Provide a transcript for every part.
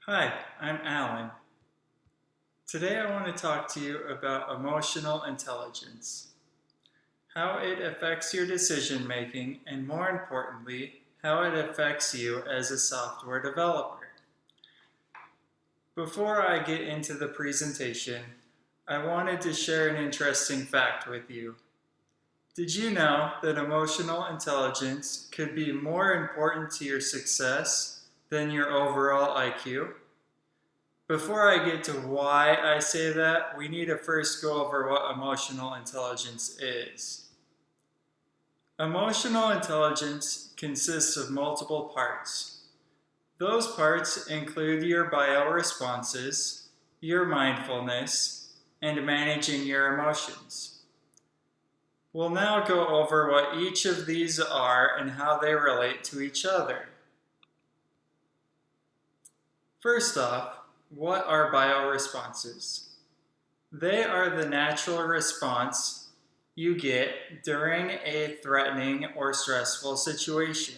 Hi, I'm Alan. Today I want to talk to you about emotional intelligence, how it affects your decision making, and more importantly, how it affects you as a software developer. Before I get into the presentation, I wanted to share an interesting fact with you. Did you know that emotional intelligence could be more important to your success than your overall IQ? Before I get to why I say that, we need to first go over what emotional intelligence is. Emotional intelligence consists of multiple parts. Those parts include your bioresponses, your mindfulness, and managing your emotions. We'll now go over what each of these are and how they relate to each other. First off, what are bioresponses? They are the natural response you get during a threatening or stressful situation.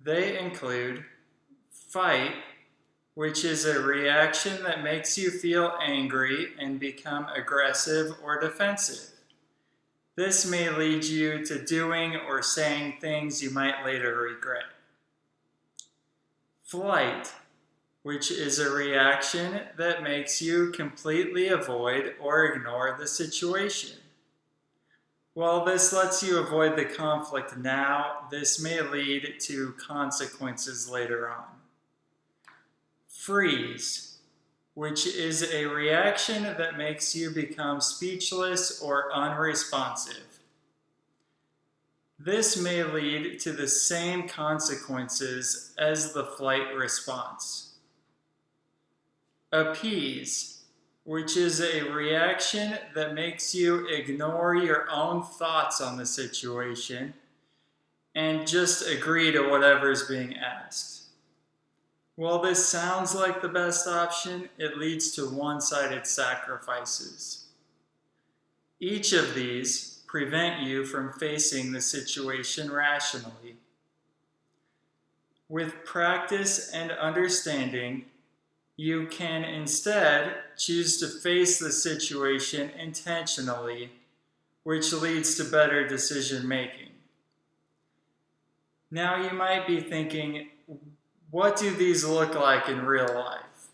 They include fight, which is a reaction that makes you feel angry and become aggressive or defensive. This may lead you to doing or saying things you might later regret. Flight, which is a reaction that makes you completely avoid or ignore the situation. While this lets you avoid the conflict now, this may lead to consequences later on. Freeze, which is a reaction that makes you become speechless or unresponsive. This may lead to the same consequences as the flight response. Appease, which is a reaction that makes you ignore your own thoughts on the situation and just agree to whatever is being asked. While this sounds like the best option, it leads to one-sided sacrifices. Each of these prevent you from facing the situation rationally. With practice and understanding, you can instead choose to face the situation intentionally, which leads to better decision making. Now you might be thinking, what do these look like in real life?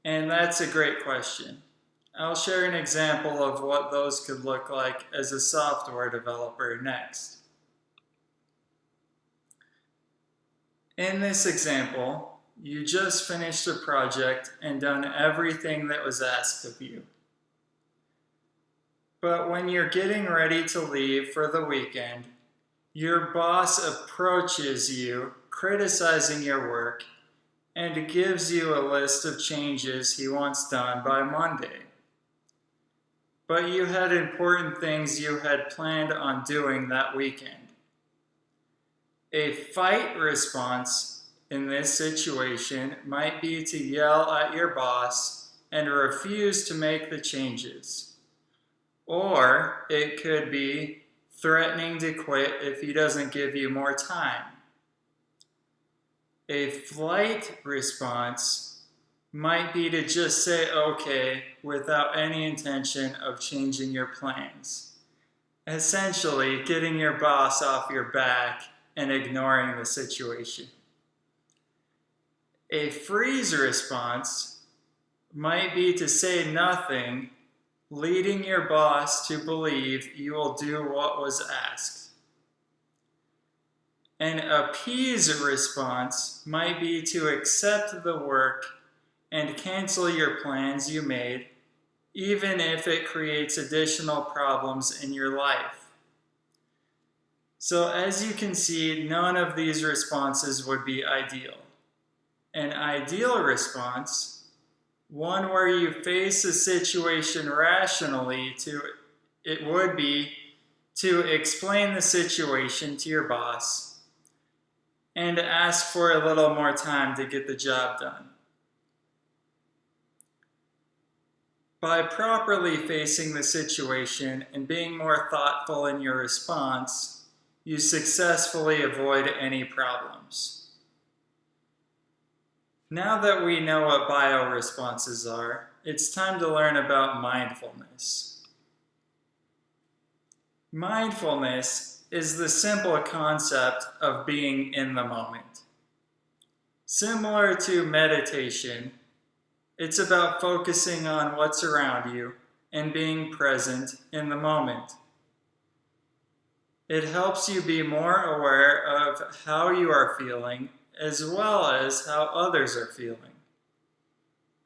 And that's a great question. I'll share an example of what those could look like as a software developer next. In this example, you just finished a project and done everything that was asked of you. But when you're getting ready to leave for the weekend, your boss approaches you, criticizing your work, and gives you a list of changes he wants done by Monday. But you had important things you had planned on doing that weekend. A fight response in this situation might be to yell at your boss and refuse to make the changes. Or it could be threatening to quit if he doesn't give you more time. A flight response might be to just say okay without any intention of changing your plans. Essentially, getting your boss off your back and ignoring the situation. A freeze response might be to say nothing, leading your boss to believe you will do what was asked. An appease response might be to accept the work and cancel your plans you made, even if it creates additional problems in your life. So as you can see, none of these responses would be ideal. An ideal response, one where you face a situation rationally, it would be to explain the situation to your boss and ask for a little more time to get the job done. By properly facing the situation and being more thoughtful in your response, you successfully avoid any problems. Now that we know what bioresponses are, it's time to learn about mindfulness. Mindfulness is the simple concept of being in the moment. Similar to meditation, it's about focusing on what's around you and being present in the moment. It helps you be more aware of how you are feeling as well as how others are feeling.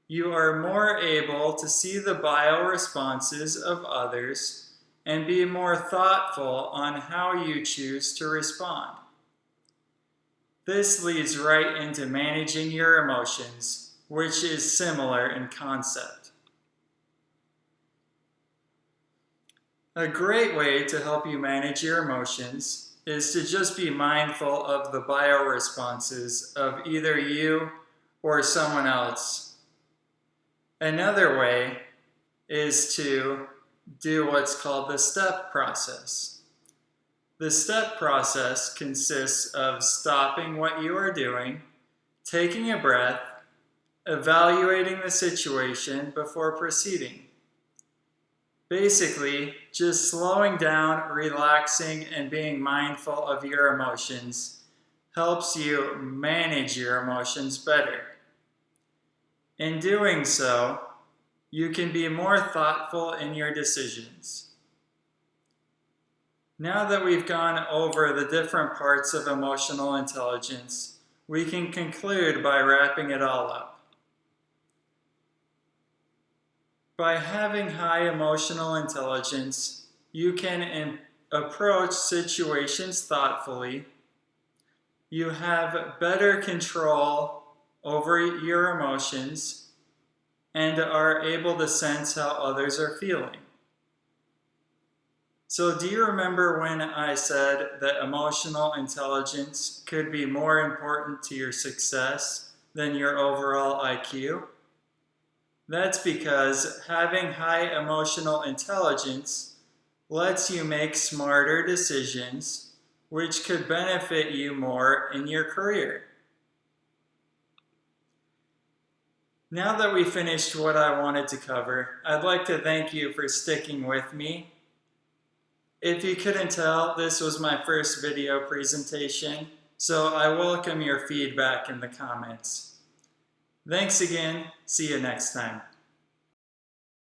You are more able to see the bioresponses of others and be more thoughtful on how you choose to respond. This leads right into managing your emotions, which is similar in concept. A great way to help you manage your emotions is to just be mindful of the bioresponses of either you or someone else. Another way is to do what's called the STEP process. The STEP process consists of stopping what you are doing, taking a breath, evaluating the situation before proceeding. Basically, just slowing down, relaxing, and being mindful of your emotions helps you manage your emotions better. In doing so, you can be more thoughtful in your decisions. Now that we've gone over the different parts of emotional intelligence, we can conclude by wrapping it all up. By having high emotional intelligence, you can approach situations thoughtfully, you have better control over your emotions, and are able to sense how others are feeling. So do you remember when I said that emotional intelligence could be more important to your success than your overall IQ? That's because having high emotional intelligence lets you make smarter decisions, which could benefit you more in your career. Now that we finished what I wanted to cover, I'd like to thank you for sticking with me. If you couldn't tell, this was my first video presentation, so I welcome your feedback in the comments. Thanks again. See you next time.